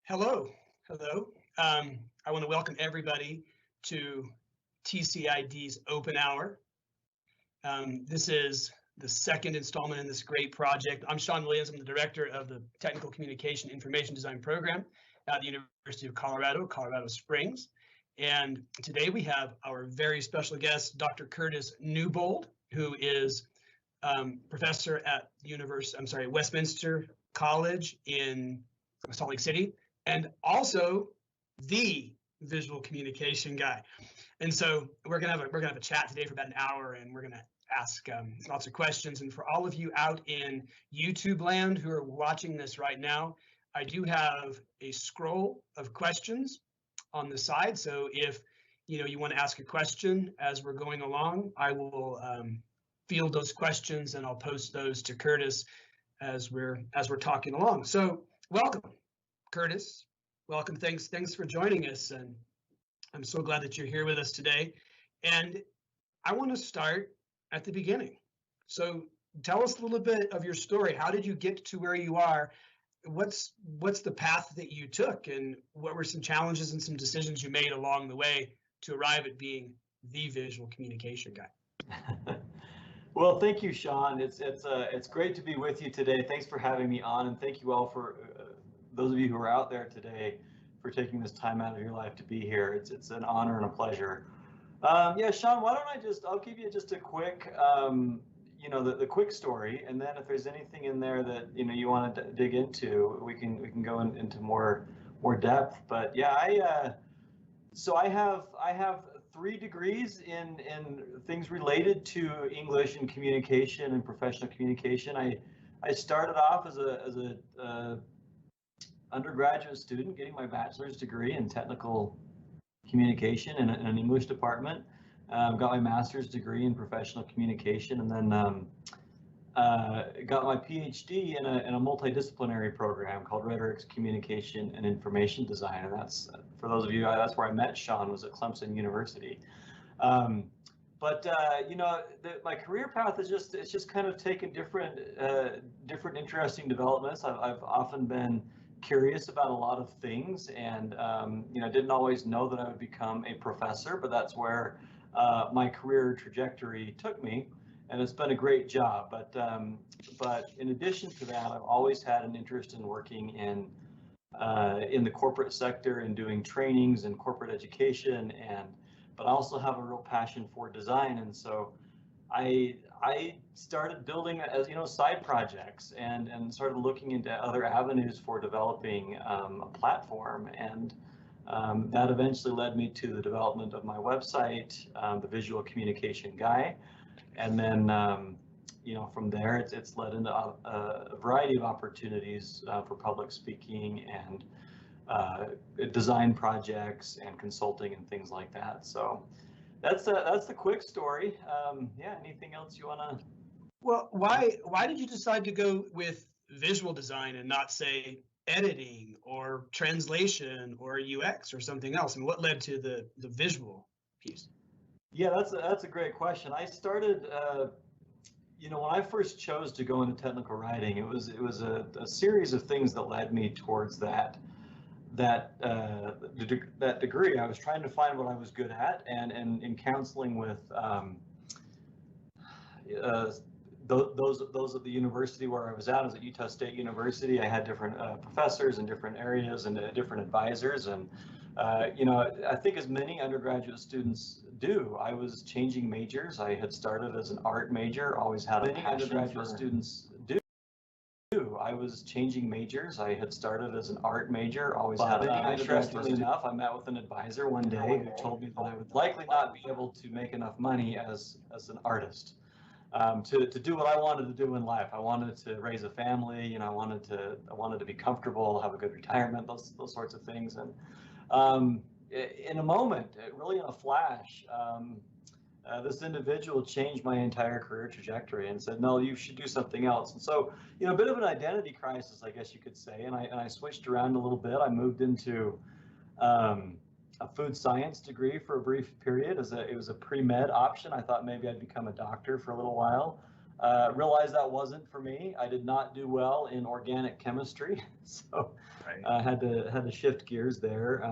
Hello. I want to welcome everybody to TCID's Open Hour. This is the second installment in this great project. I'm Sean Williams. I'm the director of the Technical Communication Information Design Program at the University of Colorado, Colorado Springs. And today we have our very special guest, Dr. Curtis Newbold, who is professor at Westminster College in Salt Lake City, and also the visual communication guy. And so we're gonna have a chat today for about an hour, and we're gonna ask lots of questions. And for all of you out in YouTube land who are watching this right now, I do have a scroll of questions on the side. So if you want to ask a question as we're going along, I will field those questions and I'll post those to Curtis as we're talking along. So welcome, Curtis. Welcome. Thanks for joining us, and I'm so glad that you're here with us today. And I want to start at the beginning. So tell us a little bit of your story. How did you get to where you are? What's the path that you took, and what were some challenges and some decisions you made along the way to arrive at being the visual communication guy? Well, thank you, Sean. It's great to be with you today. Thanks for having me on, and thank you all for those of you who are out there today for taking this time out of your life to be here. It's an honor and a pleasure. Yeah, Sean, why don't I'll give you just a quick, the quick story, and then if there's anything in there that you want to dig into, we can go into more depth. But yeah, I have 3 degrees in things related to English and communication and professional communication. I started off as a undergraduate student getting my bachelor's degree in technical communication in an English department. Got my master's degree in professional communication, and then got my PhD in a multidisciplinary program called Rhetorics, Communication, and Information Design. And that's, for those of you, that's where I met Sean, was at Clemson University. My career path is just kind of taken different interesting developments. I've often been curious about a lot of things, and didn't always know that I would become a professor, but that's where my career trajectory took me, and it's been a great job. But in addition to that, I've always had an interest in working in the corporate sector and doing trainings and corporate education, but I also have a real passion for design, and so I started building as side projects and started looking into other avenues for developing a platform, and that eventually led me to the development of my website, the Visual Communication Guy, and then from there it's led into a variety of opportunities for public speaking and design projects and consulting and things like that. So that's the quick story. Yeah, anything else you want to? Well, why did you decide to go with visual design and not, say, editing or translation or UX or something else? And what led to the visual piece? Yeah, that's a great question. I started, when I first chose to go into technical writing, it was a series of things that led me towards that degree. I was trying to find what I was good at, and in counseling with those at the university where I was at Utah State University, I had different professors in different areas and different advisors, and I think as many undergraduate students do, I was changing majors. I had started as an art major, always had a passion for students do. I was changing majors. I had started as an art major, always had a interestingly enough, I met with an advisor one day who told me that I would likely not be able to make enough money as an artist to do what I wanted to do in life. I wanted to raise a family, I wanted to be comfortable, have a good retirement, those sorts of things. And in a moment, really in a flash, this individual changed my entire career trajectory and said, no, you should do something else. And so, a bit of an identity crisis, I guess you could say. And I switched around a little bit. I moved into a food science degree for a brief period. It was a pre-med option. I thought maybe I'd become a doctor for a little while. Realized that wasn't for me. I did not do well in organic chemistry, so I had to shift gears there.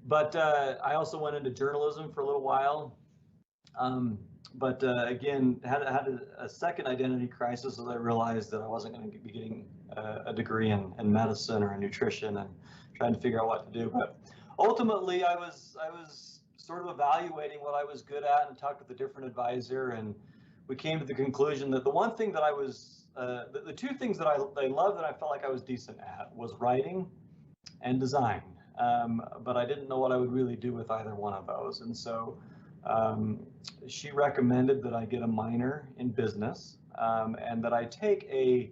But I also went into journalism for a little while. But again, had a second identity crisis as I realized that I wasn't going to be getting a degree in medicine or in nutrition, and trying to figure out what to do. But ultimately, I was sort of evaluating what I was good at and talked with a different advisor, and we came to the conclusion that the one thing that I was, the two things that I loved that I felt like I was decent at was writing and design. But I didn't know what I would really do with either one of those. And so she recommended that I get a minor in business, and that I take a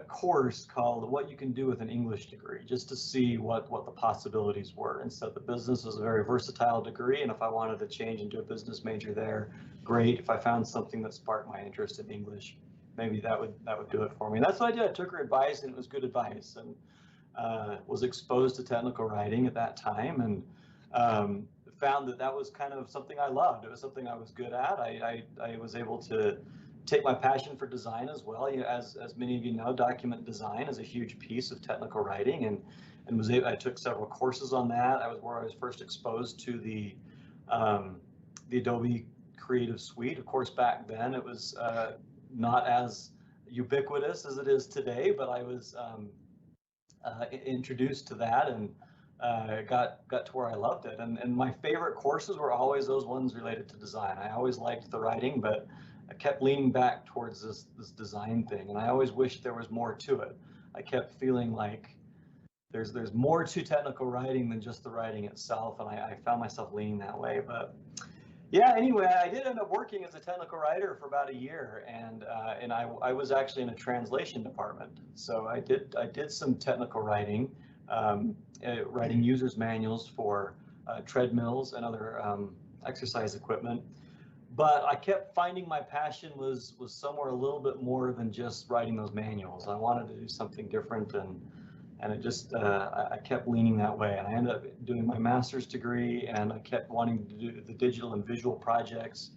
course called What You Can Do with an English Degree, just to see what the possibilities were. And so the business was a very versatile degree, and if I wanted to change into a business major there, great. If I found something that sparked my interest in English, maybe that would do it for me. And that's what I did. I took her advice, and it was good advice, and was exposed to technical writing at that time, and found that was kind of something I loved. It was something I was good at. I was able to take my passion for design as well. As many of you know, document design is a huge piece of technical writing, and I took several courses on that. That was where I was first exposed to the Adobe Creative Suite. Of course, back then it was not as ubiquitous as it is today, but I was introduced to that, and got to where I loved it. And my favorite courses were always those ones related to design. I always liked the writing, but I kept leaning back towards this design thing, and I always wished there was more to it. I kept feeling like there's more to technical writing than just the writing itself, and I found myself leaning that way. But yeah, anyway, I did end up working as a technical writer for about a year, and I was actually in a translation department. So I did some technical writing, writing users manuals for treadmills and other exercise equipment. But I kept finding my passion was somewhere a little bit more than just writing those manuals. I wanted to do something different, and it just I kept leaning that way. And I ended up doing my master's degree, and I kept wanting to do the digital and visual projects.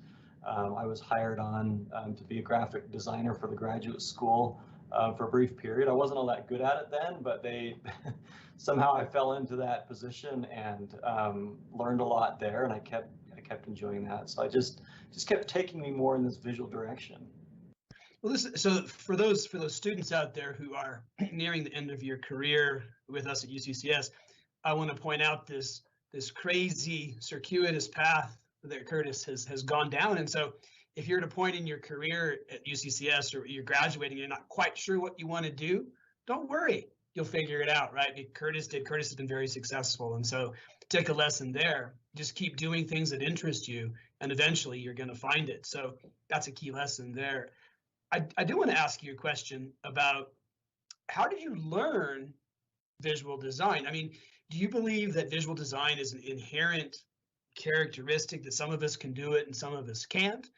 I was hired on to be a graphic designer for the graduate school for a brief period. I wasn't all that good at it then, but they somehow I fell into that position and learned a lot there, and I kept enjoying that. So I just kept taking me more in this visual direction. Well, so for those students out there who are nearing the end of your career with us at UCCS, I want to point out this crazy circuitous path that Curtis has gone down. And so if you're at a point in your career at UCCS, or you're graduating, you're not quite sure what you want to do, don't worry, you'll figure it out, right? Curtis has been very successful. And so take a lesson there. Just keep doing things that interest you, and eventually you're going to find it. So that's a key lesson there. I do want to ask you a question about how did you learn visual design? I mean, do you believe that visual design is an inherent characteristic, that some of us can do it and some of us can't?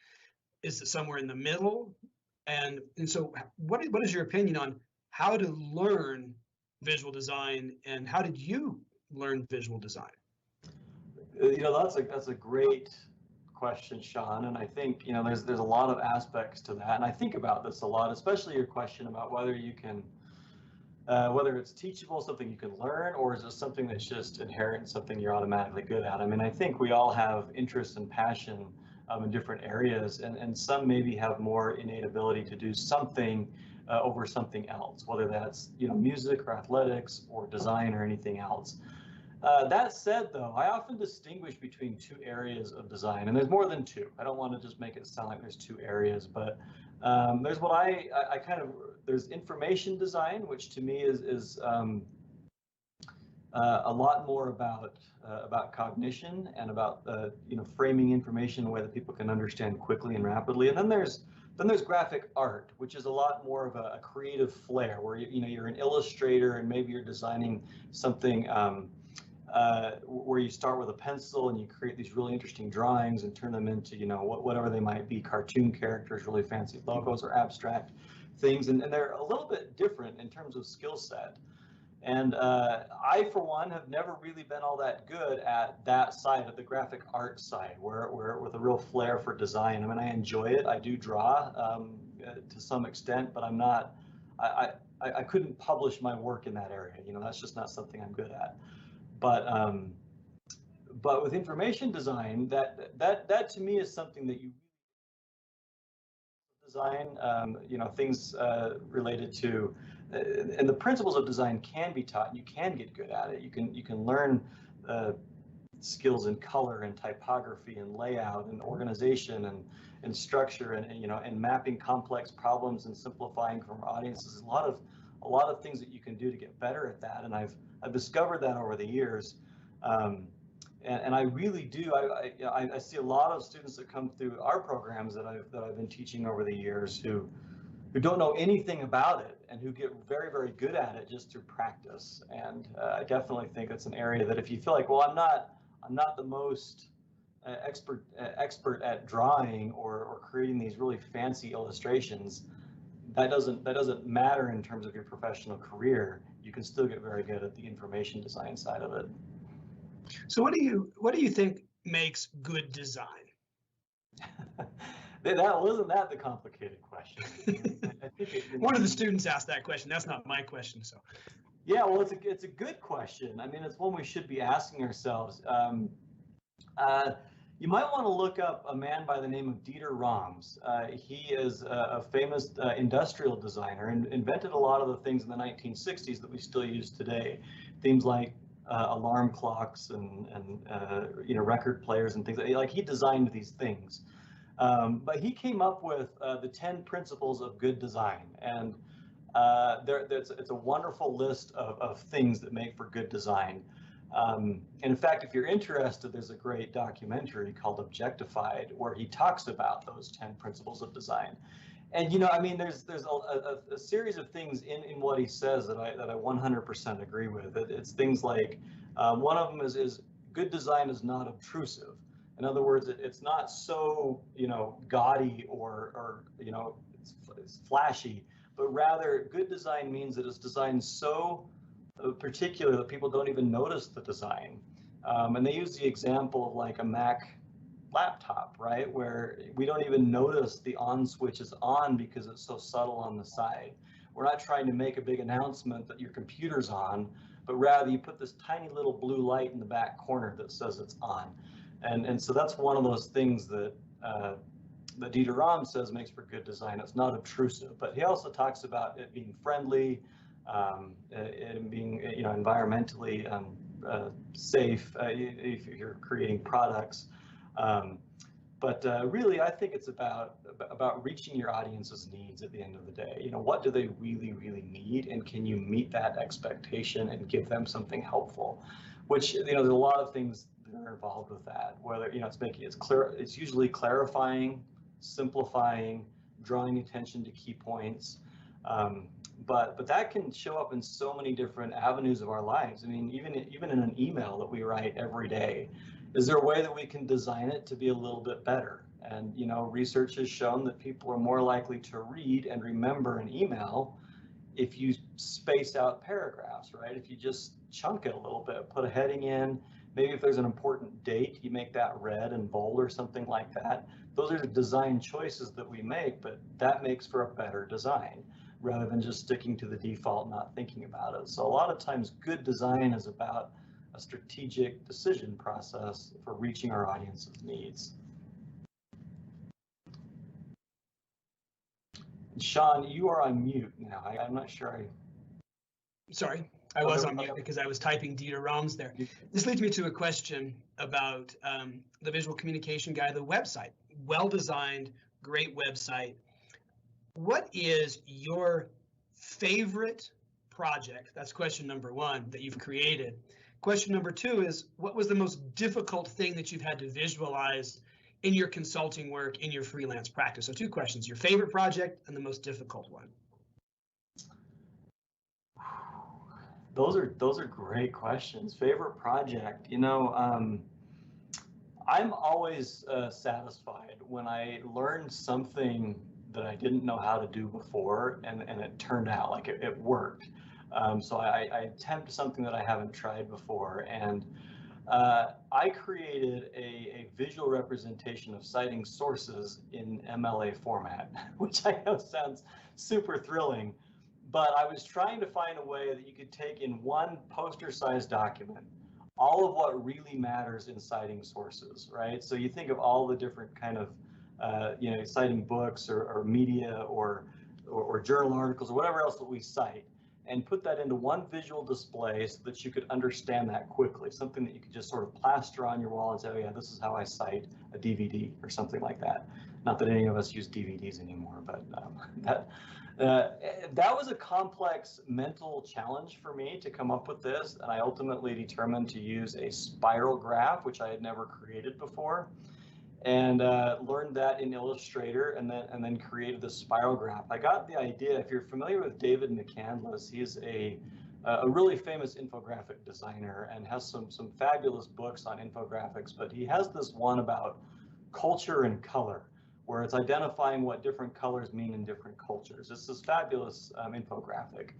Is it somewhere in the middle? And so what is your opinion on how to learn visual design, and how did you learn visual design? That's a great question, Sean, and I think there's a lot of aspects to that, and I think about this a lot, especially your question about whether you can whether it's teachable, something you can learn, or is it something that's just inherent, something you're automatically good at. I mean, I think we all have interest and passion in different areas, and some maybe have more innate ability to do something over something else, whether that's music or athletics or design or anything else. That said, though, I often distinguish between two areas of design, and there's more than two. I don't want to just make it sound like there's two areas, but there's what there's information design, which to me is a lot more about cognition and about framing information in a way that people can understand quickly and rapidly. And then there's graphic art, which is a lot more of a creative flair, where you're an illustrator and maybe you're designing something where you start with a pencil and you create these really interesting drawings and turn them into whatever they might be, cartoon characters, really fancy logos, or abstract things, and they're a little bit different in terms of skill set. And I, for one, have never really been all that good at that side, of the graphic art side, where with a real flair for design. I mean, I enjoy it. I do draw to some extent, but I'm not. I couldn't publish my work in that area. You know, that's just not something I'm good at. But with information design, that to me is something that you design. You know, things related to. And the principles of design can be taught, and you can get good at it. You can learn skills in color and typography and layout and organization and structure and you know, and mapping complex problems and simplifying from audiences. A lot of things that you can do to get better at that, and I've discovered that over the years. And I really do. I see a lot of students that come through our programs that I've been teaching over the years who don't know anything about it and who get very, very good at it just through practice. And I definitely think it's an area that if you feel like, well, I'm not the most expert at drawing or creating these really fancy illustrations, that doesn't matter in terms of your professional career. You can still get very good at the information design side of it. So what do you think makes good design? That wasn't that the complicated question. I think one of the students asked that question. That's not my question. So yeah, well, it's a good question. I mean, it's one we should be asking ourselves. You might want to look up a man by the name of Dieter Rams. He is a famous industrial designer and invented a lot of the things in the 1960s that we still use today. Things like alarm clocks and you know, record players and things like he designed these things. But he came up with the 10 principles of good design, and it's a wonderful list of things that make for good design. And in fact, if you're interested, there's a great documentary called Objectified where he talks about those 10 principles of design. And you know, I mean, there's a series of things in what he says that I 100% agree with. It's things like one of them is good design is not obtrusive. In other words, it's not so, you know, gaudy or you know, it's flashy, but rather good design means that it's designed so particular that people don't even notice the design. And they use the example of like a Mac laptop, right, where we don't even notice the on switch is on because it's so subtle on the side. We're not trying to make a big announcement that your computer's on, but rather you put this tiny little blue light in the back corner that says it's on. And so that's one of those things that that Dieter Rams says makes for good design. It's not obtrusive, but he also talks about it being friendly, it being, you know, environmentally safe if you're creating products. But really, I think it's about reaching your audience's needs at the end of the day. You know, what do they really, really need, and can you meet that expectation and give them something helpful? Which, you know, there's a lot of things that are involved with that. Whether, you know, it's clear, it's usually clarifying, simplifying, drawing attention to key points. But that can show up in so many different avenues of our lives. I mean, even in an email that we write every day, is there a way that we can design it to be a little bit better? And, you know, research has shown that people are more likely to read and remember an email if you space out paragraphs, right? If you just chunk it a little bit, put a heading in, maybe if there's an important date, you make that red and bold or something like that. Those are the design choices that we make, but that makes for a better design rather than just sticking to the default, not thinking about it. So a lot of times good design is about a strategic decision process for reaching our audience's needs. Sean, you are on mute now. I'm not sure Sorry, I was on mute because I was typing Dieter Rams there. This leads me to a question about the visual communication guide, the website. Well-designed, great website. What is your favorite project? That's question number one that you've created. Question number two is, what was the most difficult thing that you've had to visualize in your consulting work, in your freelance practice? So two questions, your favorite project and the most difficult one. Those are great questions. Favorite project, you know, I'm always satisfied when I learn something that I didn't know how to do before and it turned out like it worked. So I attempt something that I haven't tried before, and I created a visual representation of citing sources in MLA format, which I know sounds super thrilling, but I was trying to find a way that you could take in one poster-sized document all of what really matters in citing sources, right? So you think of all the different kind of, citing books or media or journal articles or whatever else that we cite, and put that into one visual display so that you could understand that quickly, something that you could just sort of plaster on your wall and say, oh yeah, this is how I cite a DVD or something like that. Not that any of us use DVDs anymore, but that was a complex mental challenge for me to come up with this, and I ultimately determined to use a spiral graph, which I had never created before, and learned that in Illustrator, and then created the spiral graph. I got the idea. If you're familiar with David McCandless, he's a really famous infographic designer and has some fabulous books on infographics, but he has this one about culture and color, where it's identifying what different colors mean in different cultures. It's this fabulous infographic.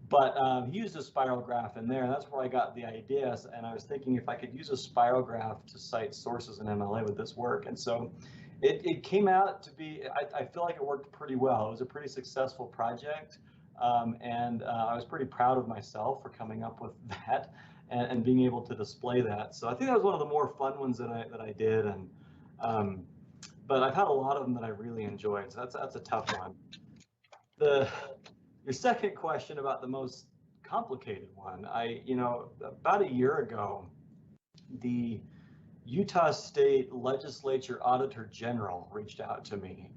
But he used a spiral graph in there, and that's where I got the ideas. And I was thinking if I could use a spiral graph to cite sources in MLA, would this work? And so it came out to be, I feel like it worked pretty well. It was a pretty successful project. And I was pretty proud of myself for coming up with that and being able to display that. So I think that was one of the more fun ones that I did. And but I've had a lot of them that I really enjoyed. So that's a tough one. Your second question about the most complicated one, about a year ago, the Utah State Legislature Auditor General reached out to me.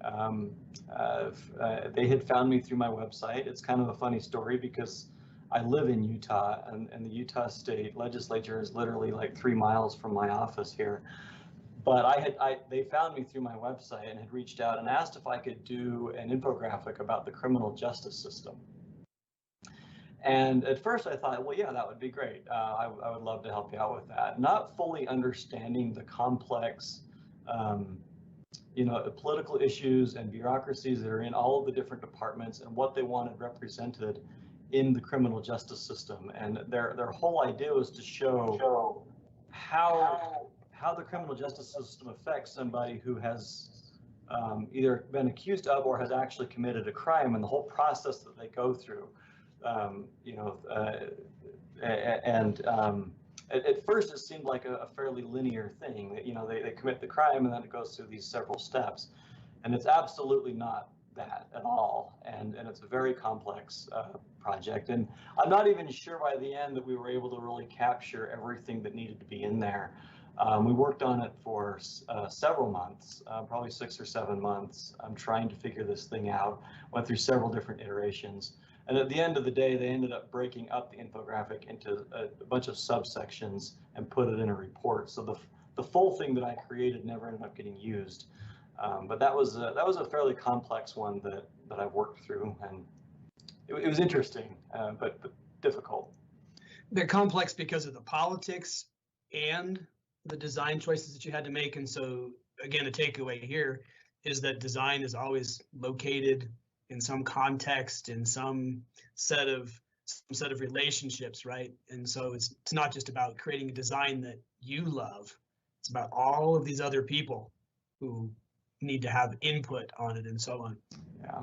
They had found me through my website. It's kind of a funny story because I live in Utah, and the Utah State Legislature is literally like 3 miles from my office here. But they found me through my website and had reached out and asked if I could do an infographic about the criminal justice system. And at first I thought, well, yeah, that would be great. I would love to help you out with that. Not fully understanding the complex, political issues and bureaucracies that are in all of the different departments and what they wanted represented in the criminal justice system. And their whole idea was to show how the criminal justice system affects somebody who has either been accused of or has actually committed a crime, and the whole process that they go through. At first it seemed like a fairly linear thing that, they commit the crime and then it goes through these several steps. And it's absolutely not that at all. And it's a very complex project. And I'm not even sure by the end that we were able to really capture everything that needed to be in there. We worked on it for several months, probably 6 or 7 months. I'm trying to figure this thing out, went through several different iterations. And at the end of the day, they ended up breaking up the infographic into a bunch of subsections and put it in a report. So the full thing that I created never ended up getting used. But that was a fairly complex one that I worked through, and it was interesting, but difficult. They're complex because of the politics and the design choices that you had to make. And so again, a takeaway here is that design is always located in some context, in some set of relationships, right? And so it's not just about creating a design that you love. It's about all of these other people who need to have input on it and so on. Yeah.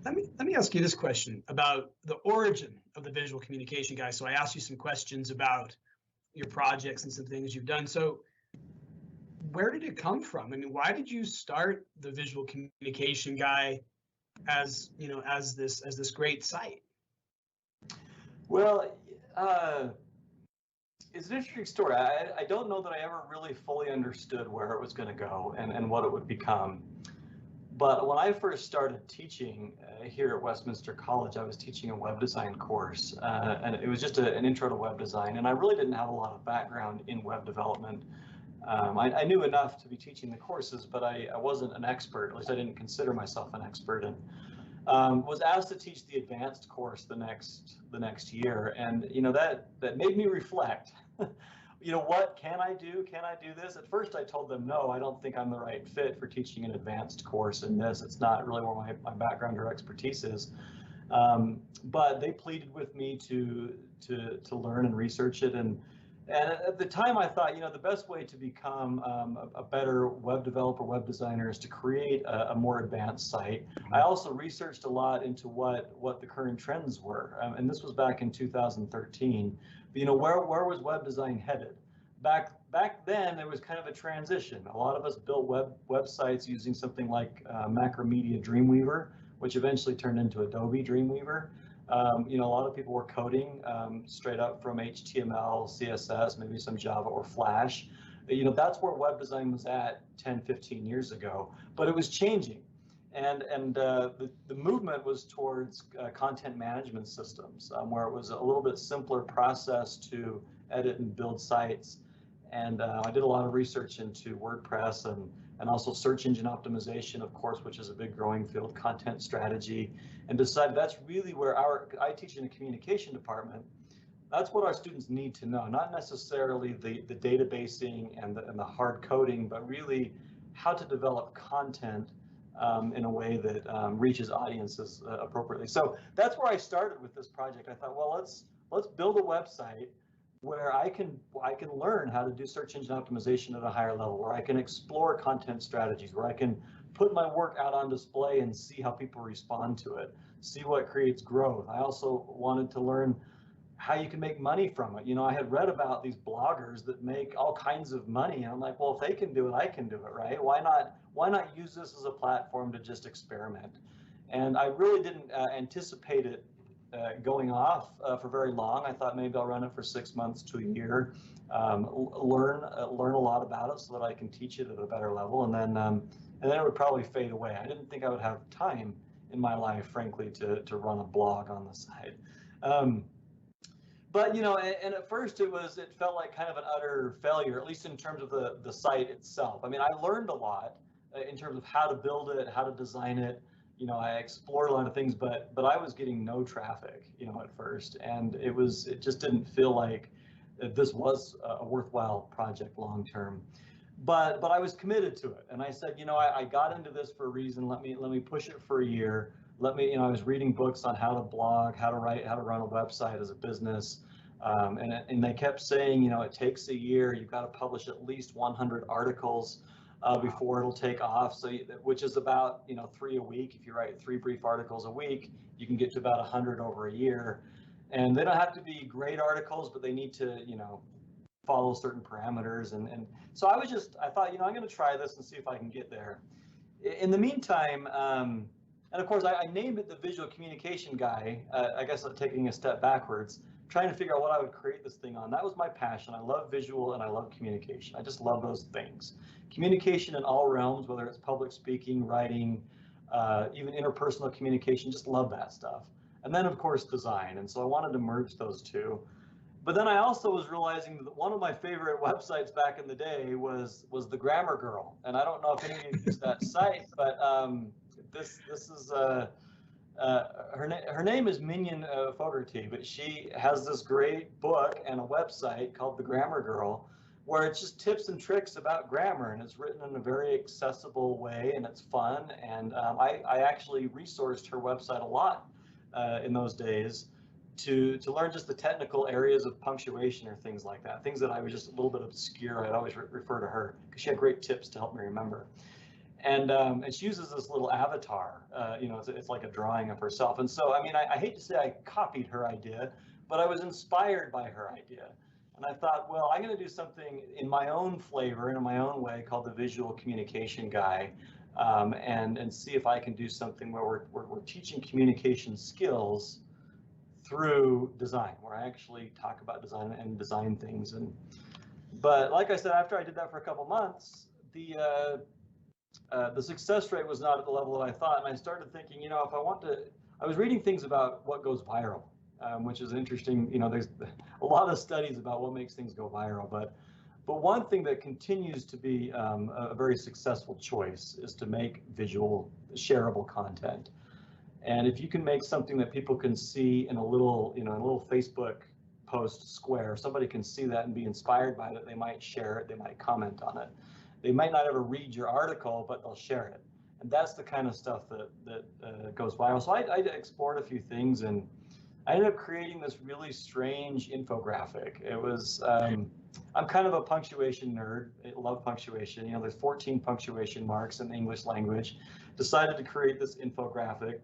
Let me ask you this question about the origin of the visual communication guy. So I asked you some questions about your projects and some things you've done. So where did it come from? I mean, why did you start the visual communication guy as this great site? Well, it's an interesting story. I don't know that I ever really fully understood where it was going to go and what it would become. But when I first started teaching here at Westminster College, I was teaching a web design course, and it was just an intro to web design. And I really didn't have a lot of background in web development. I knew enough to be teaching the courses, but I wasn't an expert. At least I didn't consider myself an expert. And was asked to teach the advanced course the next year, and that made me reflect. What can I do? Can I do this? At first, I told them, no, I don't think I'm the right fit for teaching an advanced course in this. It's not really where my background or expertise is. But they pleaded with me to learn and research it. And at the time I thought, the best way to become a better web developer, web designer is to create a more advanced site. I also researched a lot into what the current trends were. And this was back in 2013. But, where was web design headed? Back then, there was kind of a transition. A lot of us built websites using something like Macromedia Dreamweaver, which eventually turned into Adobe Dreamweaver. A lot of people were coding straight up from HTML, CSS, maybe some Java or Flash. That's where web design was at 10, 15 years ago, but it was changing. And the movement was towards content management systems, where it was a little bit simpler process to edit and build sites. And I did a lot of research into WordPress and also search engine optimization, of course, which is a big growing field, content strategy, and decided that's really where I teach in a communication department. That's what our students need to know, not necessarily the databasing and the hard coding, but really how to develop content in a way that reaches audiences appropriately. So that's where I started with this project. I thought, well, let's build a website where I can learn how to do search engine optimization at a higher level, where I can explore content strategies, where I can put my work out on display and see how people respond to it, see what creates growth. I also wanted to learn how you can make money from it. I had read about these bloggers that make all kinds of money, and I'm like, well, if they can do it, I can do it, right? Why not use this as a platform to just experiment? And I really didn't anticipate it going off for very long. I thought maybe I'll run it for 6 months to a year, learn a lot about it so that I can teach it at a better level, and then it would probably fade away. I didn't think I would have time in my life, frankly, to run a blog on the side. But and at first it felt like kind of an utter failure, at least in terms of the site itself. I mean, I learned a lot in terms of how to build it, how to design it. I explored a lot of things, but I was getting no traffic, at first, and it just didn't feel like this was a worthwhile project long term. But I was committed to it, and I said, I got into this for a reason. Let me push it for a year. I was reading books on how to blog, how to write, how to run a website as a business, and they kept saying, it takes a year. You've got to publish at least 100 articles. Before it'll take off, so which is about 3 a week. If you write 3 brief articles a week, you can get to about 100 over a year, and they don't have to be great articles, but they need to follow certain parameters. And so I thought, I'm going to try this and see if I can get there. In the meantime, and of course I named it the visual communication guy. I guess I'm taking a step backwards, trying to figure out what I would create this thing on. That was my passion. I love visual and I love communication. I just love those things. Communication in all realms, whether it's public speaking, writing, even interpersonal communication, just love that stuff. And then of course design. And so I wanted to merge those two. But then I also was realizing that one of my favorite websites back in the day was the Grammar Girl. And I don't know if any of you use that site, but this is her name is Minion Fogarty, but she has this great book and a website called The Grammar Girl, where it's just tips and tricks about grammar, and it's written in a very accessible way, and it's fun. And I actually resourced her website a lot in those days to learn just the technical areas of punctuation or things like that, things that I was just a little bit obscure. I'd always refer to her because she had great tips to help me remember. And she uses this little avatar, it's like a drawing of herself. And so, I mean, I hate to say I copied her idea, but I was inspired by her idea. And I thought, well, I'm going to do something in my own flavor and in my own way called the visual communication guy, and see if I can do something where we're teaching communication skills through design, where I actually talk about design and design things. But like I said, after I did that for a couple months, the success rate was not at the level that I thought, and I started thinking, if I was reading things about what goes viral, which is interesting. There's a lot of studies about what makes things go viral, but one thing that continues to be a very successful choice is to make visual, shareable content. And if you can make something that people can see in a little Facebook post square, somebody can see that and be inspired by it, they might share it, they might comment on it. They might not ever read your article, but they'll share it. And that's the kind of stuff that goes viral. So I explored a few things, and I ended up creating this really strange infographic. It was, I'm kind of a punctuation nerd. I love punctuation. You know, there's 14 punctuation marks in the English language. Decided to create this infographic.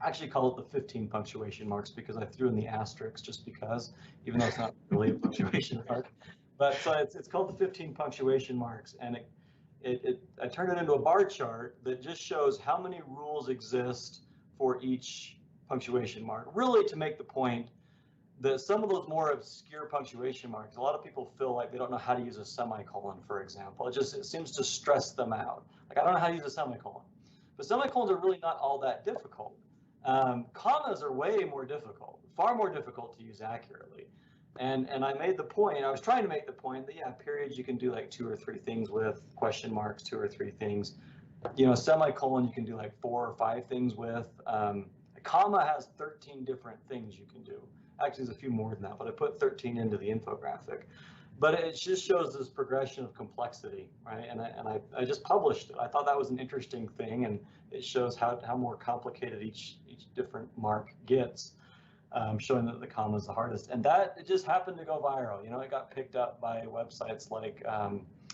I actually call it the 15 punctuation marks because I threw in the asterisks just because, even though it's not really a punctuation mark. But so it's called the 15 punctuation marks, and I turned it into a bar chart that just shows how many rules exist for each punctuation mark, really to make the point that some of those more obscure punctuation marks, a lot of people feel like they don't know how to use a semicolon, for example. It seems to stress them out. Like, I don't know how to use a semicolon. But semicolons are really not all that difficult. Commas are way more difficult, far more difficult to use accurately. And I made the point, I was trying to make the point that, yeah, periods you can do like 2 or 3 things with, question marks 2 or 3 things. You know, semicolon you can do like 4 or 5 things with. A comma has 13 different things you can do. Actually, there's a few more than that, but I put 13 into the infographic. But it just shows this progression of complexity, right? And I just published it. I thought that was an interesting thing, and it shows how more complicated each different mark gets, showing that the comma is the hardest. And that, it just happened to go viral. You know, it got picked up by websites like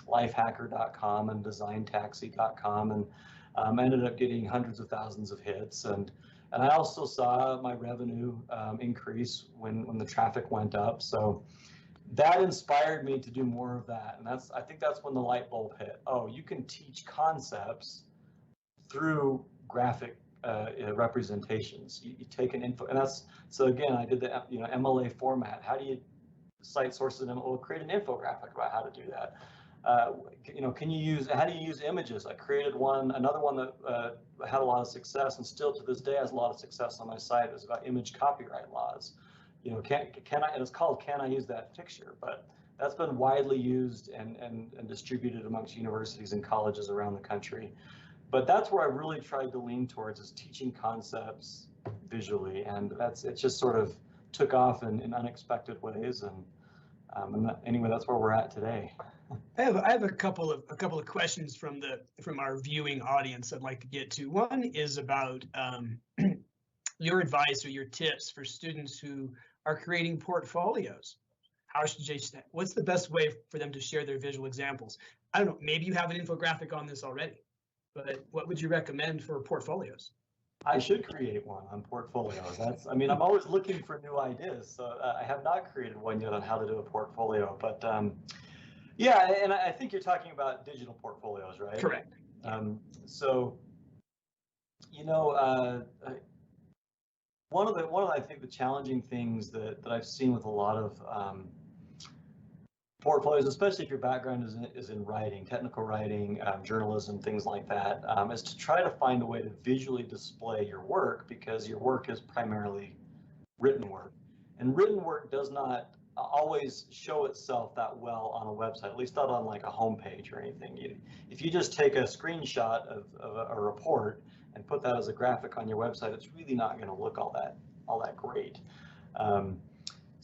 lifehacker.com and designtaxi.com, and ended up getting hundreds of thousands of hits. And I also saw my revenue increase when the traffic went up. So that inspired me to do more of that. And I think that's when the light bulb hit. Oh, you can teach concepts through graphic representations. You take an info, and so again, I did the MLA format. How do you cite sources and create an infographic about how to do that? How do you use images? I created another one that had a lot of success, and still to this day has a lot of success on my site. It was about image copyright laws. You know, and it's called "Can I Use That Picture?" But that's been widely used and distributed amongst universities and colleges around the country. But that's where I really tried to lean towards, is teaching concepts visually, and it just sort of took off in unexpected ways. And anyway, that's where we're at today. I have a couple of questions from our viewing audience I'd like to get to. One is about your advice or your tips for students who are creating portfolios. What's the best way for them to share their visual examples? I don't know, maybe you have an infographic on this already, but what would you recommend for portfolios? I should create one on portfolios. I'm always looking for new ideas. So I have not created one yet on how to do a portfolio, but yeah, and I think you're talking about digital portfolios, right? Correct. So, you know, one of I think the challenging things that I've seen with a lot of portfolios, especially if your background is in writing, technical writing, journalism, things like that, is to try to find a way to visually display your work, because your work is primarily written work, and written work does not always show itself that well on a website, at least not on like a homepage or anything. If you just take a screenshot of a report and put that as a graphic on your website, it's really not going to look all that great.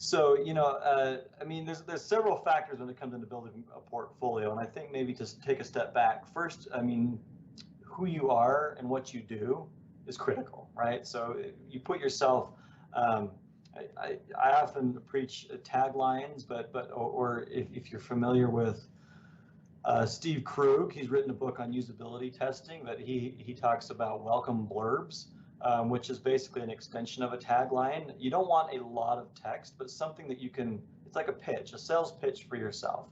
So, you know, there's several factors when it comes into building a portfolio, and I think maybe just take a step back. First, who you are and what you do is critical, right? So you put yourself, I often preach taglines, or if you're familiar with Steve Krug, he's written a book on usability testing that he talks about welcome blurbs, which is basically an extension of a tagline. You don't want a lot of text, but something that it's like a pitch, a sales pitch for yourself.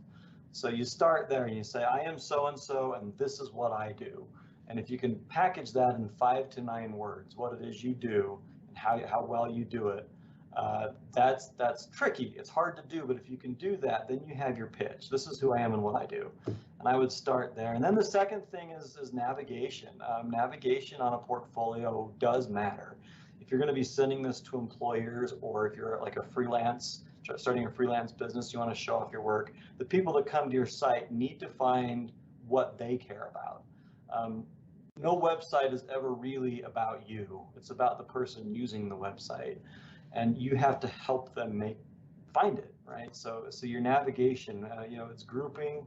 So you start there and you say, I am so-and-so, and this is what I do. And if you can package that in 5 to 9 words, what it is you do and how well you do it, that's tricky. It's hard to do, but if you can do that, then you have your pitch. This is who I am and what I do. And I would start there. And then the second thing is navigation. Navigation on a portfolio does matter. If you're going to be sending this to employers, or if you're like starting a freelance business, you want to show off your work, the people that come to your site need to find what they care about. No website is ever really about you. It's about the person using the website. And you have to help them find it, right? So your navigation, it's grouping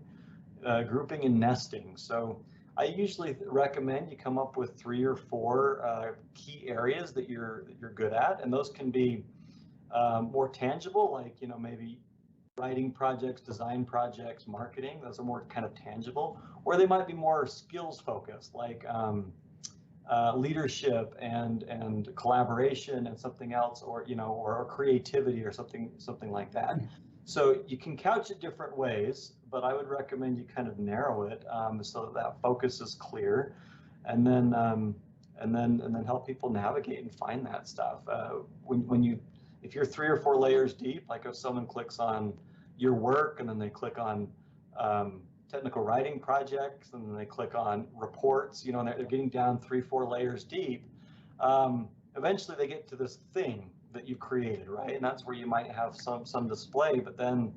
and nesting. So I usually recommend you come up with 3 or 4 key areas that you're good at, and those can be more tangible, like maybe writing projects, design projects, marketing. Those are more kind of tangible, or they might be more skills focused, like leadership and collaboration and something else, or or creativity or something like that. So you can couch it different ways, but I would recommend you kind of narrow it so that focus is clear, and then help people navigate and find that stuff. If you're 3 or 4 layers deep, like if someone clicks on your work and then they click on technical writing projects and then they click on reports, and they're getting down 3, 4 layers deep, eventually they get to this thing that you've created, right? And that's where you might have some display, but then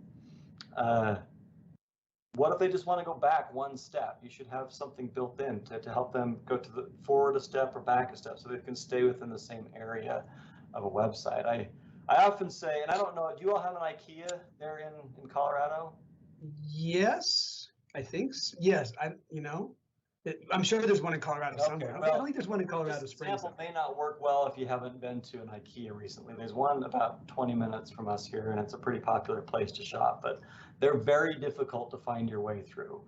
what if they just want to go back one step? You should have something built in to help them go to the forward a step or back a step so they can stay within the same area of a website. I often say, and I don't know, do you all have an IKEA there in Colorado? Yes, I think so. Yes, I'm sure there's one in Colorado somewhere. Well, I don't think there's one in Colorado Springs. This example may not work well if you haven't been to an IKEA recently. There's one about 20 minutes from us here, and it's a pretty popular place to shop, but they're very difficult to find your way through.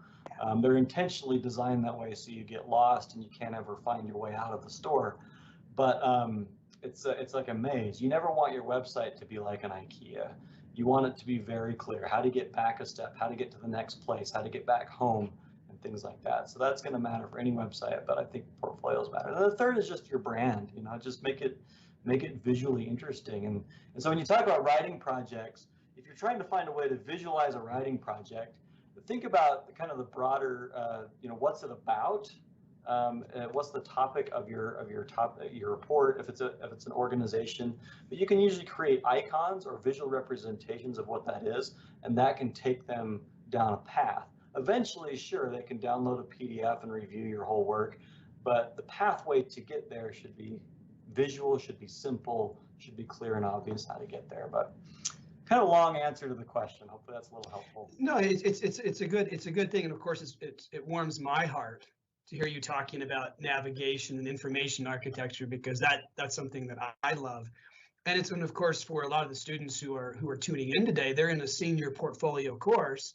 They're intentionally designed that way so you get lost and you can't ever find your way out of the store. But it's like a maze. You never want your website to be like an IKEA. You want it to be very clear how to get back a step, how to get to the next place, how to get back home, and things like that. So that's going to matter for any website, but I think portfolios matter. And the third is just your brand. Just make it visually interesting. And so when you talk about writing projects, if you're trying to find a way to visualize a writing project, think about kind of the broader, what's it about? What's the topic of your report, if it's an organization. But you can usually create icons or visual representations of what that is, and that can take them down a path. Eventually, sure, they can download a PDF and review your whole work, but the pathway to get there should be visual, should be simple, should be clear and obvious how to get there. But kind of long answer to the question. Hopefully that's a little helpful. No, it's a good thing, and of course it warms my heart to hear you talking about navigation and information architecture, because that's something that I love. And of course, for a lot of the students who are tuning in today, they're in a senior portfolio course,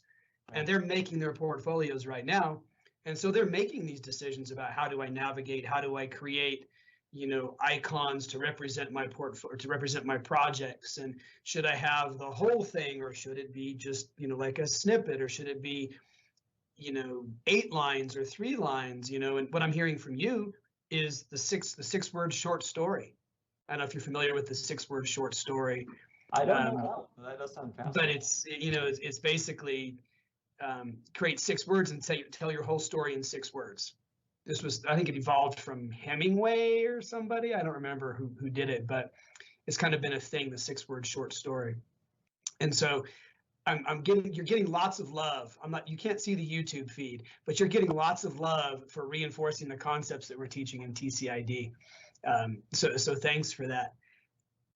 and they're making their portfolios right now. And so they're making these decisions about how do I navigate, how do I create, icons to represent my portfolio, to represent my projects, and should I have the whole thing, or should it be just, like a snippet, or should it be 8 lines or 3 lines, and what I'm hearing from you is the 6-word short story. I don't know if you're familiar with the 6-word short story. I don't know. That does sound fascinating. But it's basically create 6 words and tell your whole story in 6 words. I think it evolved from Hemingway or somebody. I don't remember who did it, but it's kind of been a thing, the 6-word short story. And so you're getting lots of love. You can't see the YouTube feed, but you're getting lots of love for reinforcing the concepts that we're teaching in TCID. So thanks for that.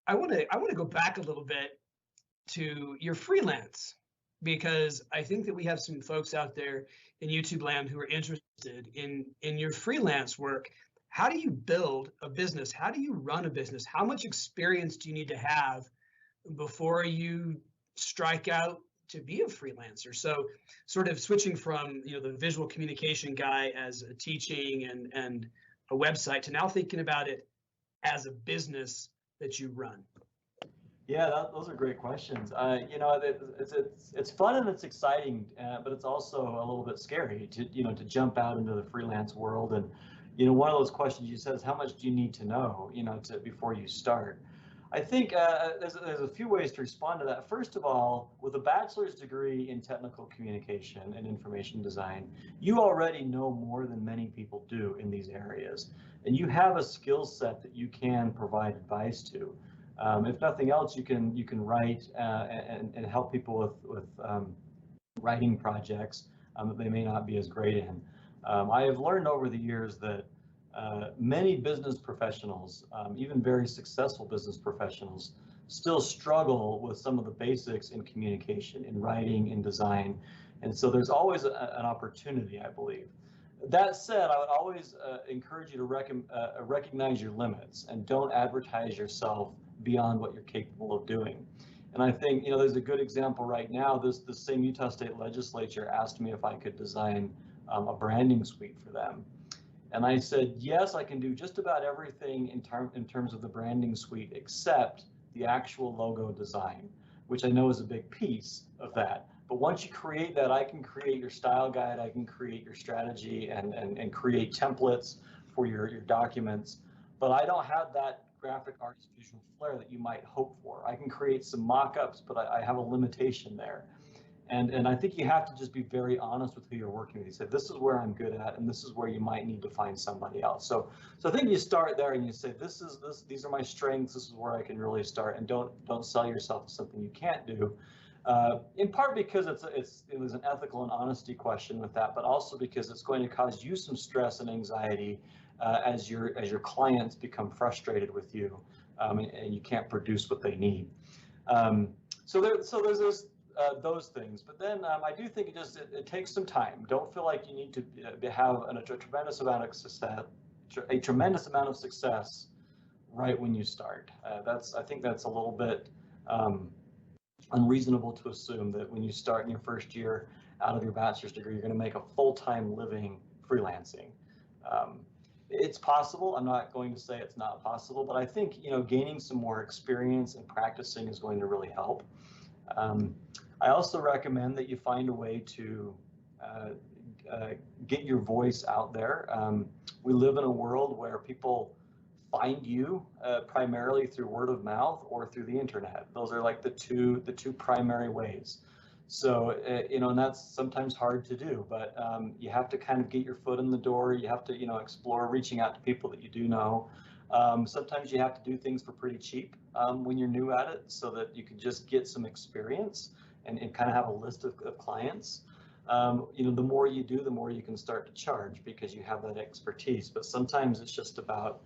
I want to go back a little bit to your freelance, because I think that we have some folks out there in YouTube land who are interested in your freelance work. How do you build a business? How do you run a business? How much experience do you need to have before you strike out to be a freelancer? So sort of switching from the visual communication guy as a teaching and a website to now thinking about it as a business that you run. Yeah, those are great questions. It's fun and it's exciting, but it's also a little bit scary to jump out into the freelance world. And one of those questions you said is, how much do you need to know before you start? I think there's a few ways to respond to that. First of all, with a bachelor's degree in technical communication and information design, you already know more than many people do in these areas, and you have a skill set that you can provide advice to. If nothing else, you can write and help people with writing projects that they may not be as great in. I have learned over the years that many business professionals, even very successful business professionals, still struggle with some of the basics in communication, in writing, in design. And so there's always an opportunity, I believe. That said, I would always encourage you to recognize your limits and don't advertise yourself beyond what you're capable of doing. And I think, there's a good example right now. The same Utah State Legislature asked me if I could design a branding suite for them. And I said, yes, I can do just about everything in terms of the branding suite except the actual logo design, which I know is a big piece of that. But once you create that, I can create your style guide, I can create your strategy and create templates for your documents. But I don't have that graphic artist visual flair that you might hope for. I can create some mock-ups, but I have a limitation there. And I think you have to just be very honest with who you're working with. You say, this is where I'm good at, and this is where you might need to find somebody else. So I think you start there and you say, these are my strengths, this is where I can really start, and don't sell yourself to something you can't do. In part because there's an ethical and honesty question with that, but also because it's going to cause you some stress and anxiety as your clients become frustrated with you, and you can't produce what they need. So there's those things, but then I do think it takes some time. Don't feel like you need to have a tremendous amount of success right when you start. I think that's a little bit unreasonable to assume that when you start in your first year out of your bachelor's degree, you're going to make a full-time living freelancing. It's possible. I'm not going to say it's not possible, but I think gaining some more experience and practicing is going to really help. I also recommend that you find a way to get your voice out there. We live in a world where people find you primarily through word of mouth or through the internet. Those are like the two primary ways. So and that's sometimes hard to do, but you have to kind of get your foot in the door. You have to explore reaching out to people that you do know. Sometimes you have to do things for pretty cheap when you're new at it, so that you can just get some experience and kind of have a list of clients. The more you do, the more you can start to charge because you have that expertise. But sometimes it's just about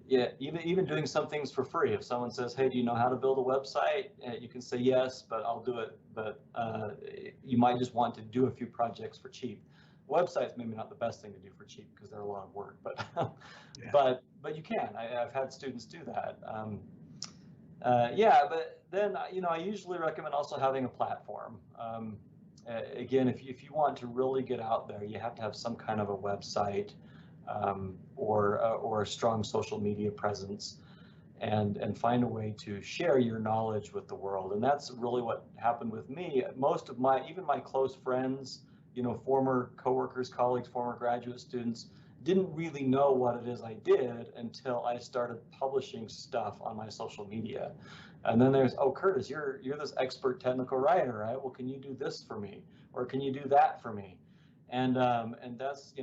even doing some things for free. If someone says, hey, do you know how to build a website? You can say yes, but I'll do it. But you might just want to do a few projects for cheap. Websites maybe not the best thing to do for cheap because they're a lot of work, but but you can. I've had students do that. But then I usually recommend also having a platform. Again, if you want to really get out there, you have to have some kind of a website or a strong social media presence, and find a way to share your knowledge with the world. And that's really what happened with me. Most of even my close friends, former coworkers, colleagues, former graduate students, didn't really know what it is I did until I started publishing stuff on my social media. And then there's, oh, Curtis, you're this expert technical writer, right? Well, can you do this for me? Or can you do that for me? And that's,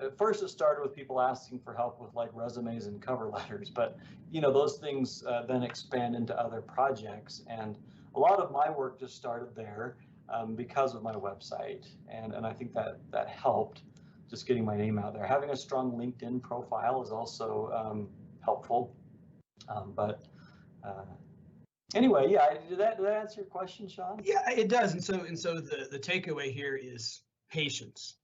at first it started with people asking for help with like resumes and cover letters, but those things then expand into other projects. And a lot of my work just started there because of my website. And I think that helped, just getting my name out there. Having a strong LinkedIn profile is also helpful. Anyway, yeah, did that answer your question, Sean? Yeah, it does. And so the takeaway here is patience.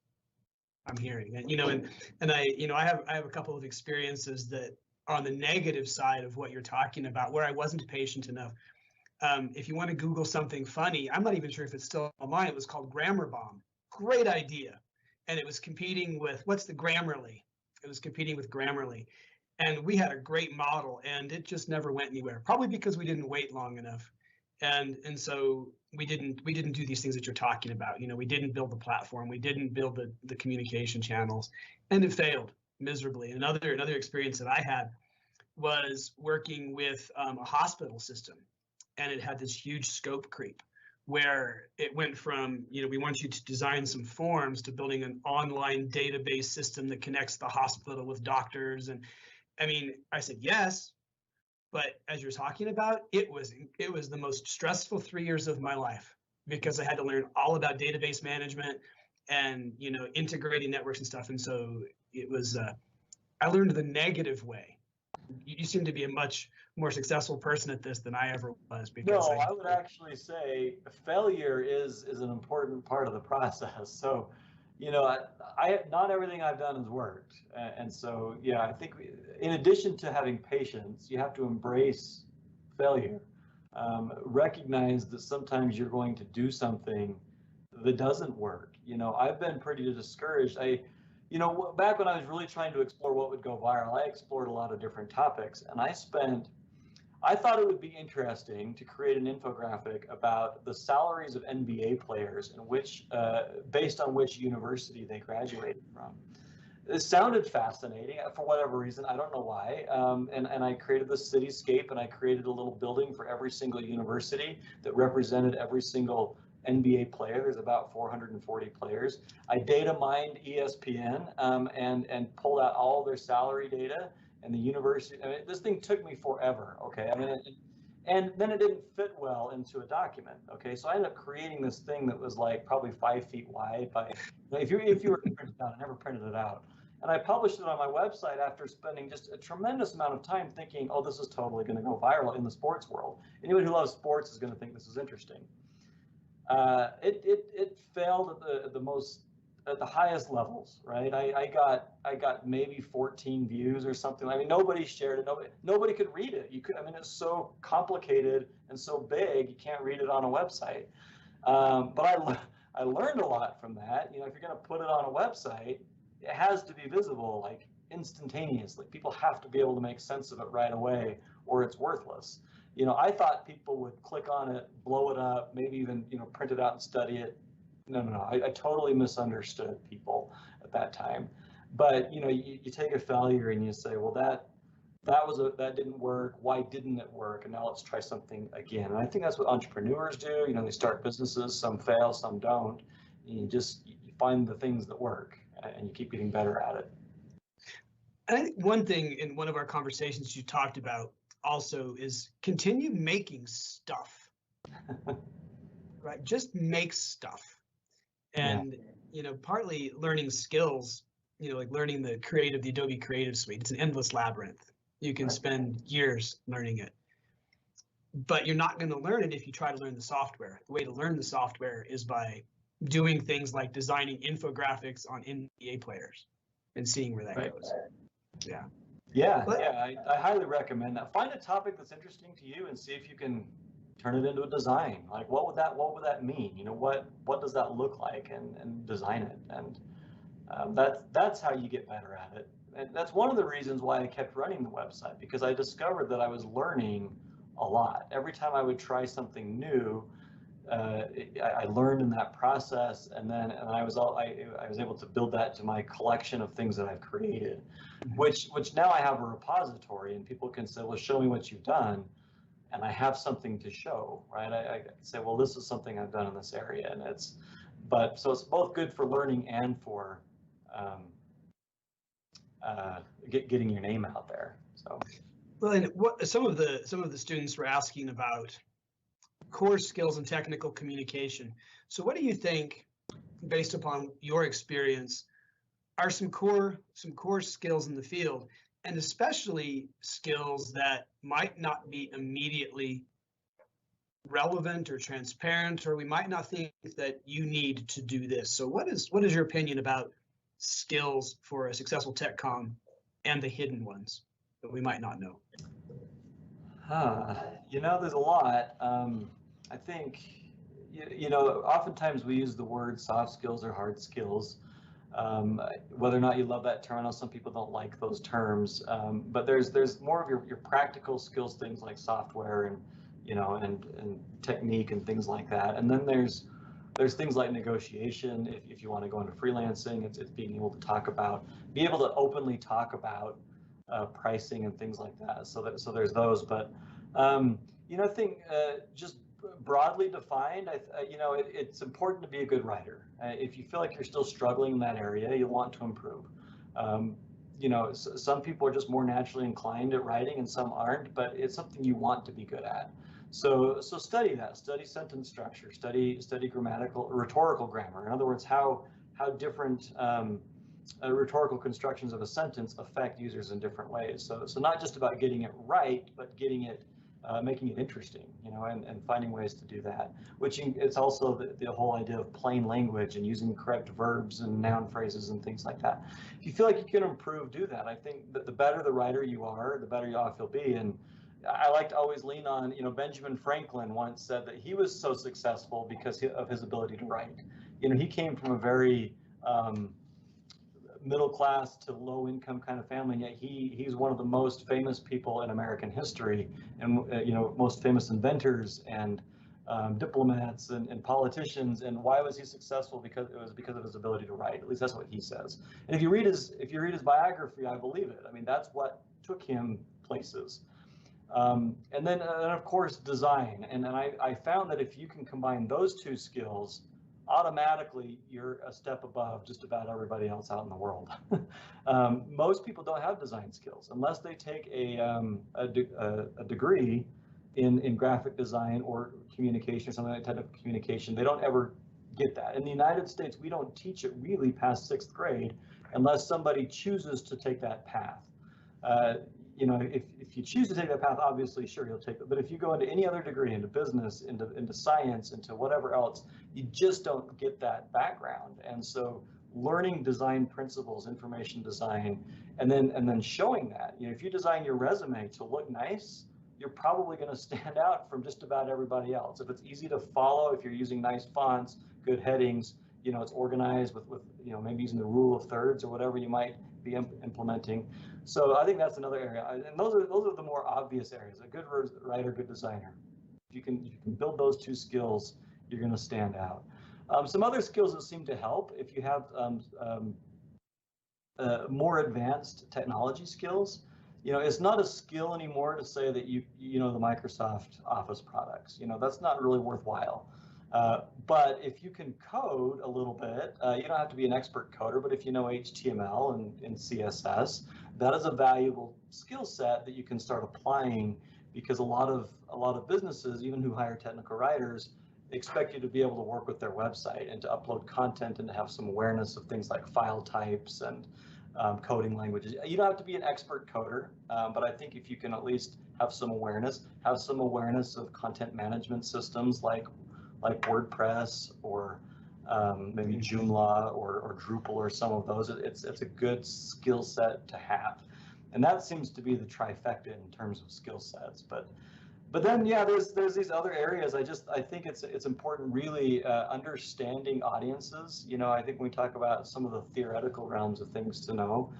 I'm hearing, and I have a couple of experiences that are on the negative side of what you're talking about, where I wasn't patient enough. If you want to Google something funny, I'm not even sure if it's still online. It was called Grammar Bomb. Great idea. And it was competing with, what's the Grammarly? It was competing with Grammarly. And we had a great model, and it just never went anywhere, probably because we didn't wait long enough. And so we didn't do these things that you're talking about. We didn't build the platform, we didn't build the communication channels, and it failed miserably. Another experience that I had was working with a hospital system, and it had this huge scope creep where it went from, we want you to design some forms to building an online database system that connects the hospital with doctors. And I said yes, but as you're talking about, it was the most stressful 3 years of my life, because I had to learn all about database management and integrating networks and stuff. And so it was I learned the negative way. You seem to be a much more successful person at this than I ever was. Because I would actually say failure is an important part of the process. So not everything I've done has worked. And so, yeah, I think in addition to having patience, you have to embrace failure. Recognize that sometimes you're going to do something that doesn't work. I've been pretty discouraged. Back when I was really trying to explore what would go viral, I explored a lot of different topics, and I thought it would be interesting to create an infographic about the salaries of NBA players and based on which university they graduated from. It sounded fascinating for whatever reason. I don't know why. And I created this cityscape, and I created a little building for every single university that represented every single NBA player. There's about 440 players. I data mined ESPN and pulled out all their salary data. And the university, this thing took me forever, okay? And then it didn't fit well into a document, okay? So I ended up creating this thing that was like probably 5 feet wide if you were to print it out, I never printed it out. And I published it on my website after spending just a tremendous amount of time thinking, oh, this is totally gonna go viral in the sports world. Anyone who loves sports is gonna think this is interesting. It failed at the highest levels, right? I got maybe 14 views or something. Nobody shared it. Nobody could read it. It's so complicated and so big, you can't read it on a website. But I learned a lot from that. If you're going to put it on a website, it has to be visible like instantaneously. People have to be able to make sense of it right away, or it's worthless. I thought people would click on it, blow it up, maybe even print it out and study it. No. I totally misunderstood people at that time. But you take a failure and you say, well, that didn't work. Why didn't it work? And now let's try something again. And I think that's what entrepreneurs do. They start businesses. Some fail, some don't. And you find the things that work, and you keep getting better at it. And I think one thing in one of our conversations you talked about also is continue making stuff. Right? Just make stuff. And, partly learning skills, like learning the Adobe Creative Suite, it's an endless labyrinth. You can spend years learning it, but you're not going to learn it if you try to learn the software. The way to learn the software is by doing things like designing infographics on NBA players and seeing where that goes. Yeah. I highly recommend that. Find a topic that's interesting to you and see if you can turn it into a design. Like what would that mean? What does that look like, and design it. And that's how you get better at it. And that's one of the reasons why I kept running the website, because I discovered that I was learning a lot. Every time I would try something new, I learned in that process, and I was able to build that to my collection of things that I've created, which now I have a repository, and people can say, well, show me what you've done. And I have something to show, right? I say, well, this is something I've done in this area, and so it's both good for learning and for getting your name out there. So, well, and what some of the students were asking about core skills and technical communication. So, what do you think, based upon your experience, are some core skills in the field? And especially skills that might not be immediately relevant or transparent, or we might not think that you need to do this. So what is your opinion about skills for a successful tech comm and the hidden ones that we might not know? There's a lot. I think, oftentimes we use the word soft skills or hard skills. Whether or not you love that term, I know some people don't like those terms, but there's more of your practical skills, things like software and and technique and things like that. And then there's things like negotiation. If you want to go into freelancing, it's being able to be able to openly talk about pricing and things like that. So there's those, but I think just broadly defined, it's important to be a good writer. If you feel like you're still struggling in that area, you want to improve. Some people are just more naturally inclined at writing and some aren't, but it's something you want to be good at. So study that. Study sentence structure. Study rhetorical grammar. In other words, how different rhetorical constructions of a sentence affect users in different ways. So not just about getting it right, but getting it making it interesting, and finding ways to do that, which it's also the whole idea of plain language and using correct verbs and noun phrases and things like that. If you feel like you can improve, do that. I think that the better the writer you are, the better off you'll be. And I like to always lean on, Benjamin Franklin once said that he was so successful because of his ability to write. He came from a very middle class to low income kind of family, and yet he's one of the most famous people in American history, and most famous inventors and diplomats and politicians. And why was he successful? Because it was because of his ability to write. At least that's what he says. And if you read his biography, I believe it. I mean, that's what took him places. And then of course design. And I found that if you can combine those two skills, automatically you're a step above just about everybody else out in the world. Most people don't have design skills unless they take a degree in graphic design or communication or something like technical communication. They don't ever get that. In the United States, we don't teach it really past 6th grade unless somebody chooses to take that path. If you choose to take that path, obviously, sure, you'll take it. But if you go into any other degree, into business, into science, into whatever else, you just don't get that background. And so learning design principles, information design, and then showing that, if you design your resume to look nice, you're probably going to stand out from just about everybody else. If it's easy to follow, if you're using nice fonts, good headings, it's organized with maybe using the rule of thirds or whatever you might be implementing. So I think that's another area, and those are the more obvious areas. A good writer, good designer. If you can build those two skills, you're going to stand out. Some other skills that seem to help, if you have more advanced technology skills, it's not a skill anymore to say that you know the Microsoft Office products. That's not really worthwhile. But if you can code a little bit, you don't have to be an expert coder, but if you know HTML and CSS, that is a valuable skill set that you can start applying, because a lot of businesses, even who hire technical writers, expect you to be able to work with their website and to upload content and to have some awareness of things like file types and coding languages. You don't have to be an expert coder, but I think if you can at least have some awareness of content management systems like WordPress or maybe Joomla or Drupal or some of those, it's a good skill set to have. And that seems to be the trifecta in terms of skill sets. But then, yeah, there's these other areas. I think it's important, really, understanding audiences. I think when we talk about some of the theoretical realms of things to know,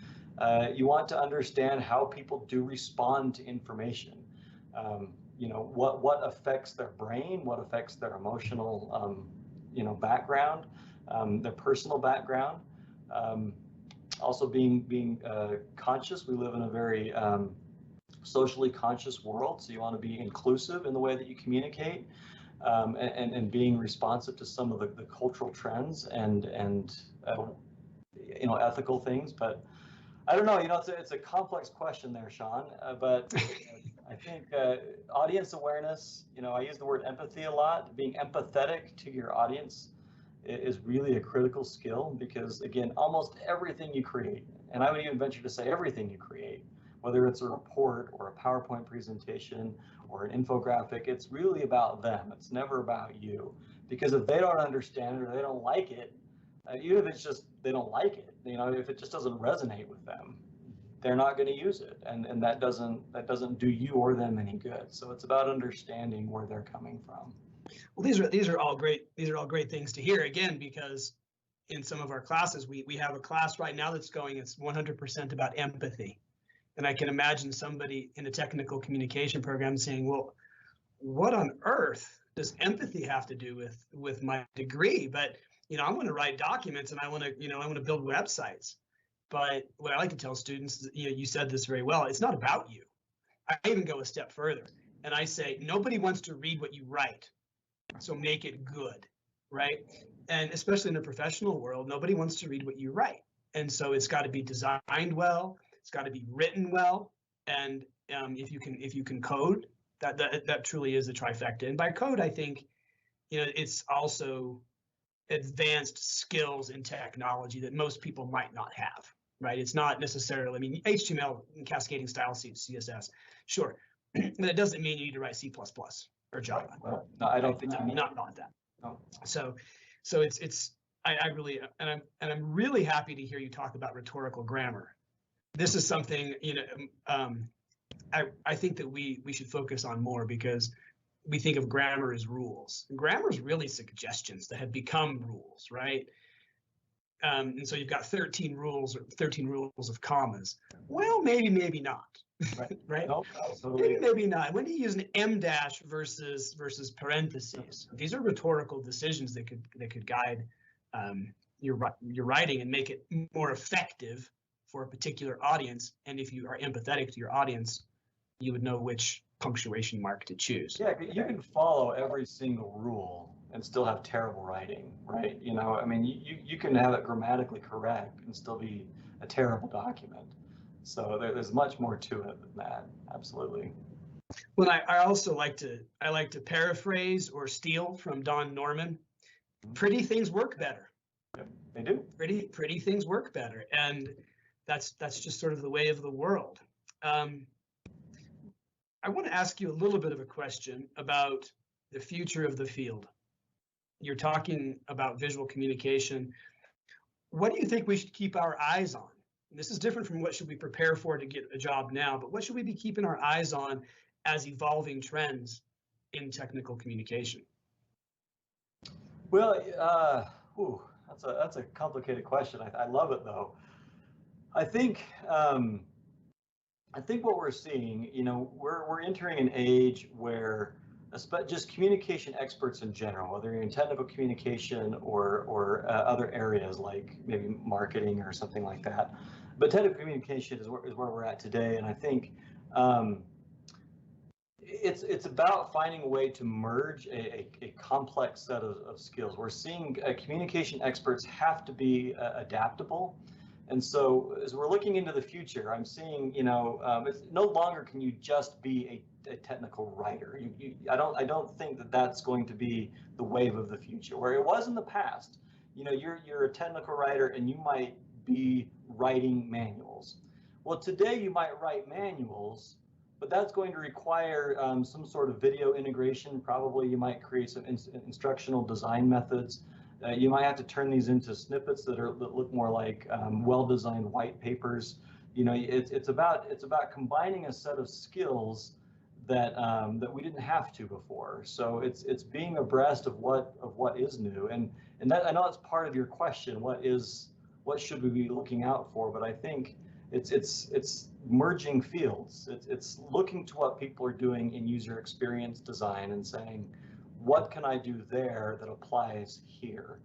you want to understand how people do respond to information. What affects their brain, what affects their emotional, background, their personal background. Also being conscious. We live in a very socially conscious world, so you want to be inclusive in the way that you communicate, and being responsive to some of the cultural trends and ethical things. But I don't know, it's a complex question there, Sean, but I think audience awareness, I use the word empathy a lot. Being empathetic to your audience is really a critical skill, because again, almost everything you create, and I would even venture to say everything you create, whether it's a report or a PowerPoint presentation or an infographic, it's really about them. It's never about you, because if they don't understand it or they don't like it, even if it's just they don't like it, if it just doesn't resonate with them, they're not going to use it, and that doesn't do you or them any good. So it's about understanding where they're coming from. Well, these are all great things to hear, again, because in some of our classes, we have a class right now that's going, it's 100% about empathy. And I can imagine somebody in a technical communication program saying, well, what on earth does empathy have to do with my degree? But, I want to write documents and I want to build websites. But what I like to tell students, you said this very well, it's not about you. I even go a step further and I say, nobody wants to read what you write, so make it good, right? And especially in the professional world, nobody wants to read what you write. And so it's got to be designed well. It's got to be written well, and if you can code, that truly is a trifecta. And by code, I think, it's also advanced skills in technology that most people might not have, right? It's not necessarily, HTML and cascading style CSS, sure, That doesn't mean you need to write C++ or Java. Right. Well, no, I don't think not that. No. So I really, and I'm really happy to hear you talk about rhetorical grammar. This is something, I think that we should focus on more, because we think of grammar as rules. Grammar is really suggestions that have become rules, right? And so you've got 13 rules or 13 rules of commas. Well, maybe not. Right. Right? Nope, absolutely. Maybe not. When do you use an M dash versus parentheses? These are rhetorical decisions that could guide your writing and make it more effective for a particular audience. And if you are empathetic to your audience, you would know which punctuation mark to choose. Yeah, you can follow every single rule and still have terrible writing, right? I mean, you can have it grammatically correct and still be a terrible document. So there's much more to it than that. Absolutely. Well, I also like to paraphrase or steal from Don Norman. Pretty things work better. Yep, they do. Pretty things work better, and that's just sort of the way of the world. I want to ask you a little bit of a question about the future of the field. You're talking about visual communication. What do you think we should keep our eyes on? And this is different from what should we prepare for to get a job now, but what should we be keeping our eyes on as evolving trends in technical communication? Well, that's a complicated question. I love it though. I think what we're seeing, we're entering an age where just communication experts in general, whether you're in technical communication or other areas like maybe marketing or something like that, but technical communication is where we're at today. And I think it's about finding a way to merge a complex set of skills. We're seeing communication experts have to be adaptable. And so as we're looking into the future, I'm seeing, it's no longer can you just be a technical writer. I don't think that that's going to be the wave of the future, where it was in the past. You're a technical writer and you might be writing manuals. Well, today you might write manuals, but that's going to require some sort of video integration. Probably you might create some instructional design methods. You might have to turn these into snippets that look more like well-designed white papers. It's about combining a set of skills that we didn't have to before. So it's being abreast of what is new, and that, I know it's part of your question. What should we be looking out for? But I think it's merging fields. It's looking to what people are doing in user experience design and saying, what can I do there that applies here?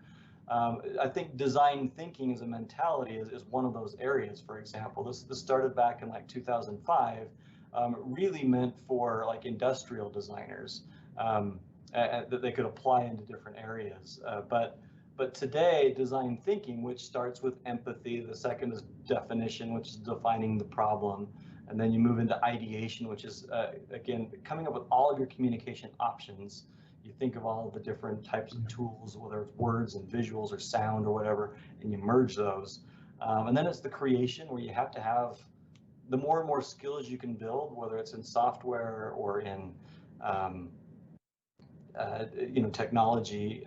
I think design thinking as a mentality is one of those areas. For example, this started back in like 2005, really meant for like industrial designers that they could apply into different areas. But today, design thinking, which starts with empathy, the second is definition, which is defining the problem, and then you move into ideation, which is, again, coming up with all of your communication options. You think of all of the different types of tools, whether it's words and visuals or sound or whatever, and you merge those. And then it's the creation, where you have to have the more and more skills you can build, whether it's in software or in technology,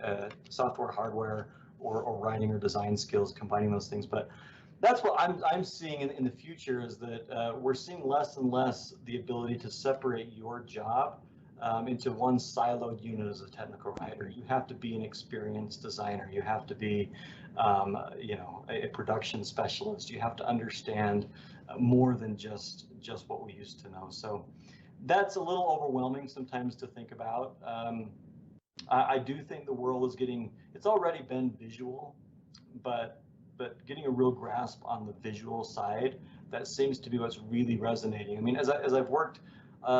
software, hardware, or writing or design skills, combining those things. But that's what I'm seeing in the future, is that we're seeing less and less the ability to separate your job into one siloed unit as a technical writer. You have to be an experienced designer. You have to be, a production specialist. You have to understand more than just what we used to know. So that's a little overwhelming sometimes to think about. I do think the world is it's already been visual, but getting a real grasp on the visual side, that seems to be what's really resonating. I mean, as I've worked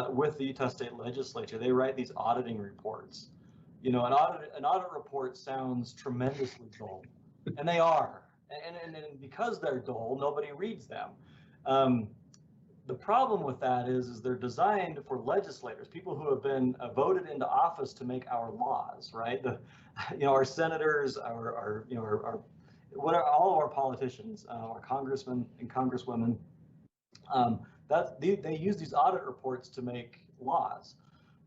with the Utah State Legislature, they write these auditing reports. An audit report sounds tremendously dull, and they are. And because they're dull, nobody reads them. The problem with that is they're designed for legislators, people who have been voted into office to make our laws, right? Our senators, all of our politicians, our congressmen and congresswomen. They use these audit reports to make laws,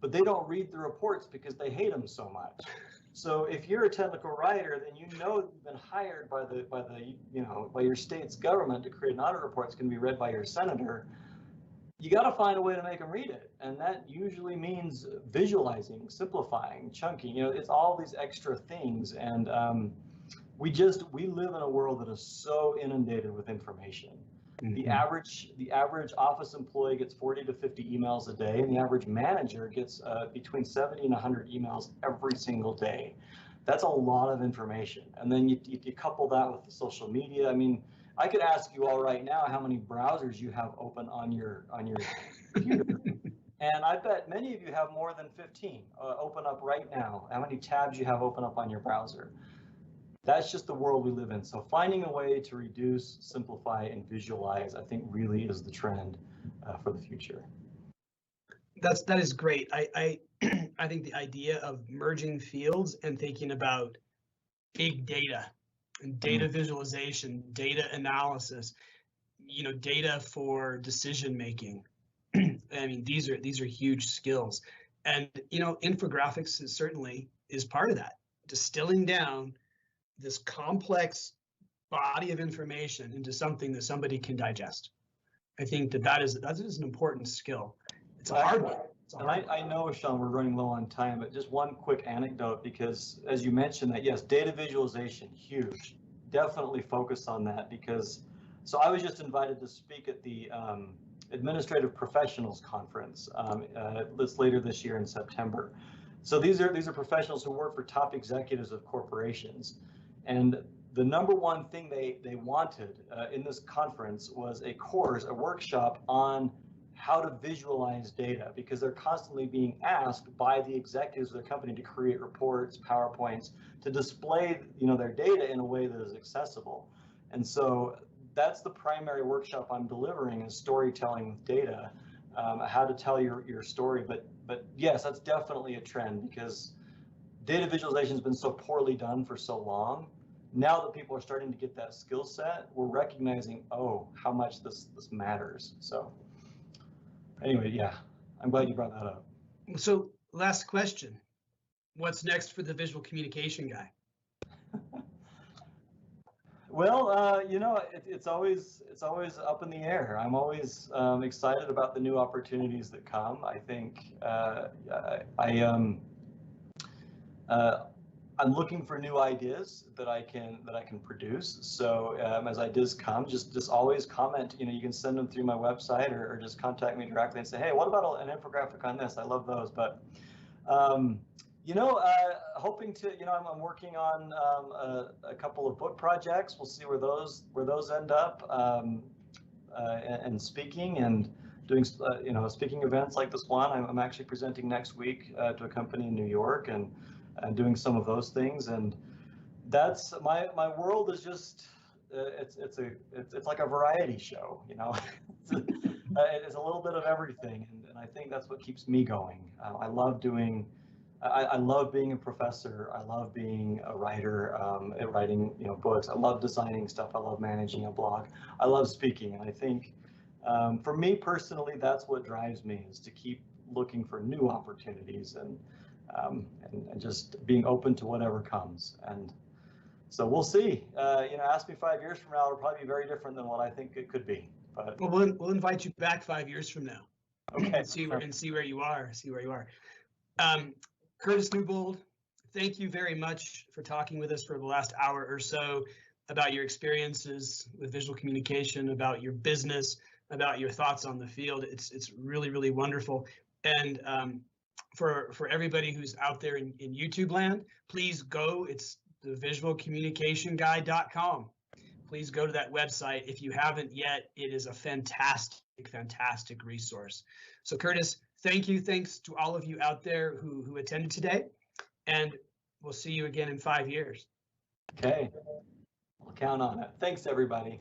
but they don't read the reports because they hate them so much. So if you're a technical writer, then you know you've been hired by your state's government to create an audit report that's going to be read by your senator. You got to find a way to make them read it, and that usually means visualizing, simplifying, chunking. It's all these extra things, and we live in a world that is so inundated with information. Mm-hmm. The average office employee gets 40 to 50 emails a day, and the average manager gets between 70 and 100 emails every single day. That's a lot of information. And then you couple that with the social media. I mean, I could ask you all right now how many browsers you have open on your computer. And I bet many of you have more than 15 open up right now. How many tabs you have open up on your browser. That's just the world we live in. So finding a way to reduce, simplify, and visualize, I think really is the trend for the future. That is great. I think the idea of merging fields and thinking about big data and data visualization, data analysis, data for decision making. I mean, these are huge skills, and infographics certainly is part of that. Distilling down this complex body of information into something that somebody can digest. I think that is an important skill. It's a hard one. I know, Sean, we're running low on time, but just one quick anecdote, because as you mentioned that, yes, data visualization, huge. Definitely focus on that, because, so I was just invited to speak at the Administrative Professionals Conference later this year in September. So these are professionals who work for top executives of corporations. And the number one thing they wanted in this conference was a workshop on how to visualize data, because they're constantly being asked by the executives of their company to create reports, PowerPoints, to display their data in a way that is accessible. And so that's the primary workshop I'm delivering, is storytelling with data, how to tell your story. But yes, that's definitely a trend, because data visualization has been so poorly done for so long. Now that people are starting to get that skill set, we're recognizing, oh, how much this matters. So anyway, yeah, I'm glad you brought that up. So last question, what's next for the visual communication guy? Well, it's always up in the air. I'm always excited about the new opportunities that come. I think I'm looking for new ideas that I can produce. So as ideas come, just always comment. You can send them through my website, or just contact me directly and say, hey, what about an infographic on this? I love those. But hoping to, I'm working on a couple of book projects. We'll see where those end up, and speaking and doing speaking events like this one. I'm actually presenting next week to a company in New York, and doing some of those things. And that's my world is just it's like a variety show, it's a little bit of everything, and I think that's what keeps me going. I love being a professor. I love being a writer, writing books. I love designing stuff. I love managing a blog. I love speaking, and I think for me personally, that's what drives me, is to keep looking for new opportunities and just being open to whatever comes. And so we'll see. Ask me 5 years from now, it'll probably be very different than what I think it could be. But we'll invite you back 5 years from now. Okay. and see where you are. Curtis Newbold, thank you very much for talking with us for the last hour or so about your experiences with visual communication, about your business, about your thoughts on the field. It's really, really wonderful. And for everybody who's out there in YouTube land, please go. It's thevisualcommunicationguy.com. Please go to that website. If you haven't yet, it is a fantastic resource. So Curtis, thank you. Thanks to all of you out there who attended today, and we'll see you again in 5 years. Okay, I'll count on it. Thanks, everybody.